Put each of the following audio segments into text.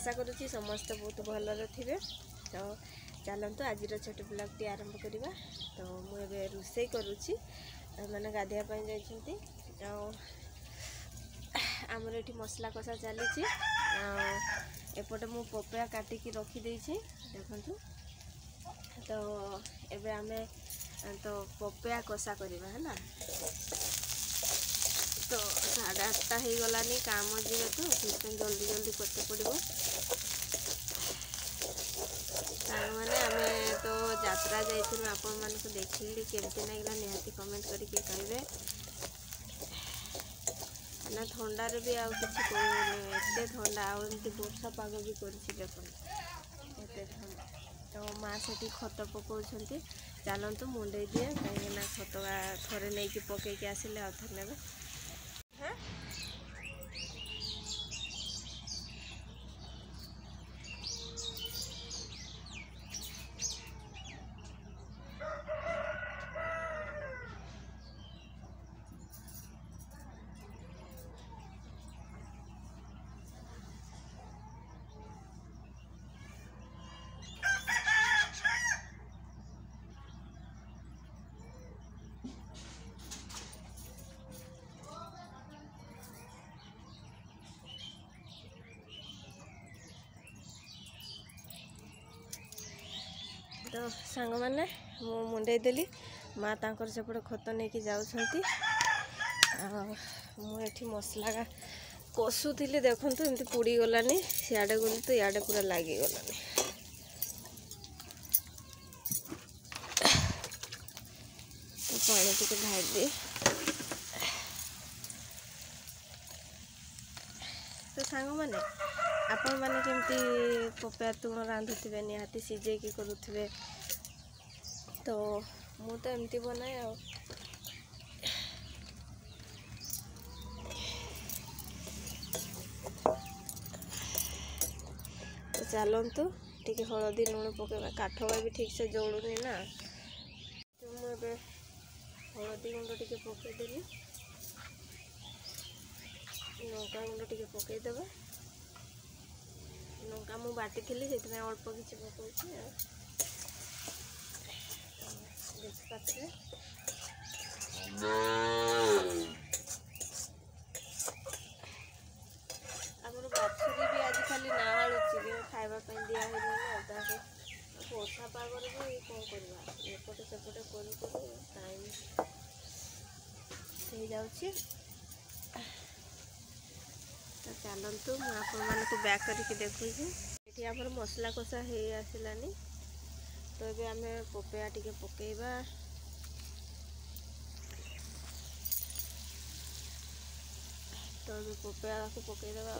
आशा करुँची समस्त बहुत भलरे थे। तो चलतु आज छोट ब्लॉगटी आरंभ करवा। तो मुझे रोषे करुँची मैंने गाधियापाई जाइछन्ति। आमर ये मसला कषा चली एपटे मु पपया काटिकी रखीदे देखु। तो एबे आमे तो पपया कषा करवा है। तो 8:30 हो गलानी काम जीवे तो जल्दी जल्दी करते पड़ो। मैंने आम तो यात्रा जाइए आपण मान देखिली केमती लगला निहाती कमेंट करके कहे ना। थंडार भी आउ किसी कहूनी एत थंडा आमती वर्षा पाग भी कर तो माँ से खत पकाउछन्ति। चलतु मुंडे दिए कहीं खत थरे नहीं पकईकि आसिले आउ थे ने। तो सांग मैंने मुंडे देली माँ तांकर सेपटे खत नहीं कि जाउछन्ति। मुझे मसला का कषुली देखु एमती पोड़ी गलानी सियाड़े गली तो इे पूरा लगी गलानी। तो पानी टिके ढाई दिए। तो सांग मैंने आपण मैंने केमती पपया तुम रांधुवे निहाती सीझे कि करुवे। तो मु तो एमती बनाए आ। तो चलतु टी हलदी लुण पकेवा काठ भी ठीक से जलुनी ना। तो मुझे हलदी गुंड टी पकईदेली लंका गुंड टी पकईदेव। लंका मु बाटी थी से अल्प किसी पकाउछि देखिए। आमर बाछुरी भी आज खाली नाहालुची खाइबा दिया वर्षा पागर भी कौन करवा एपटे सेपटे करू टाइम हो जाऊँ। तो चलतु मुझे बैक करके देखुची ये आम मसला कषा हो आसलानी। तो ये आम पपया टिके पकेबा। तो ये पपया को पकईदेवा।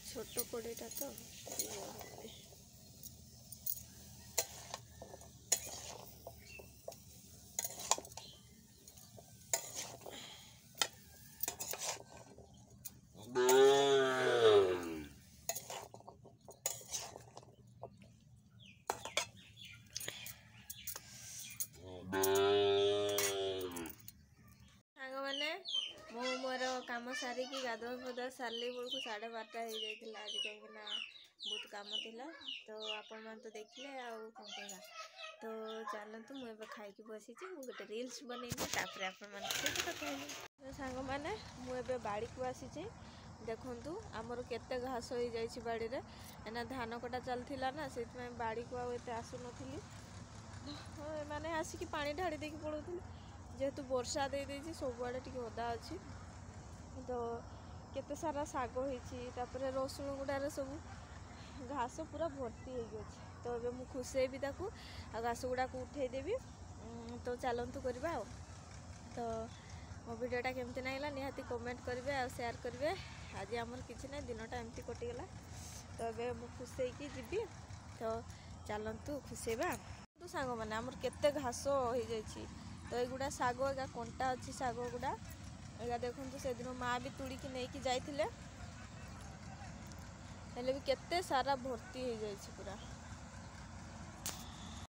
छोट कड़ईटा तो काम सारिकी गाधुआ पाधुआ सारे बेलू 12:30 हो जाता आज कहीं बहुत काम थिला। तो आपण मैंने तो देखले आउ कौन कहवा। तो चलतु मुझे खाई बसी गोटे रील्स बनईनी तापर तो सांग मैंने मुझे बाड़ी को आसी देखु आमर केते घास हो जाइए बाड़ी रे एना धान कटा चलता ना से बाड़ी को आते आसु नी मैंने आसिक पानी ढाड़ी देकी पड़ोली जेहेतु वर्षा दे देती सबुआड़े टी ओदा अच्छी। तो केते सारा शाग होपर रसुण गुड़ार सब घास पूरा भर्ती हो। तो ये मुझे खुशेबी ताकू आ घास गुड़ाक उठेदेवी। तो चलतु करवा। तो मो वीडियोटा केमती लगला निहाती कमेंट करेंगे आ शेयर करेंगे। आज आमर किसी ना दिनटा एमती कटिगला। तो ये मुझे खुशे जीवी। तो चलतु खुशेबा। तो सांग मैंने आमर केते घास हो जाइए। तो युवा शाग एगा कंटा अच्छी शाग गुड़ा एगा देखु से दिन माँ भी तुड़िकी नहीं जाइए भी केते सारा भर्ती हो जाइए पूरा।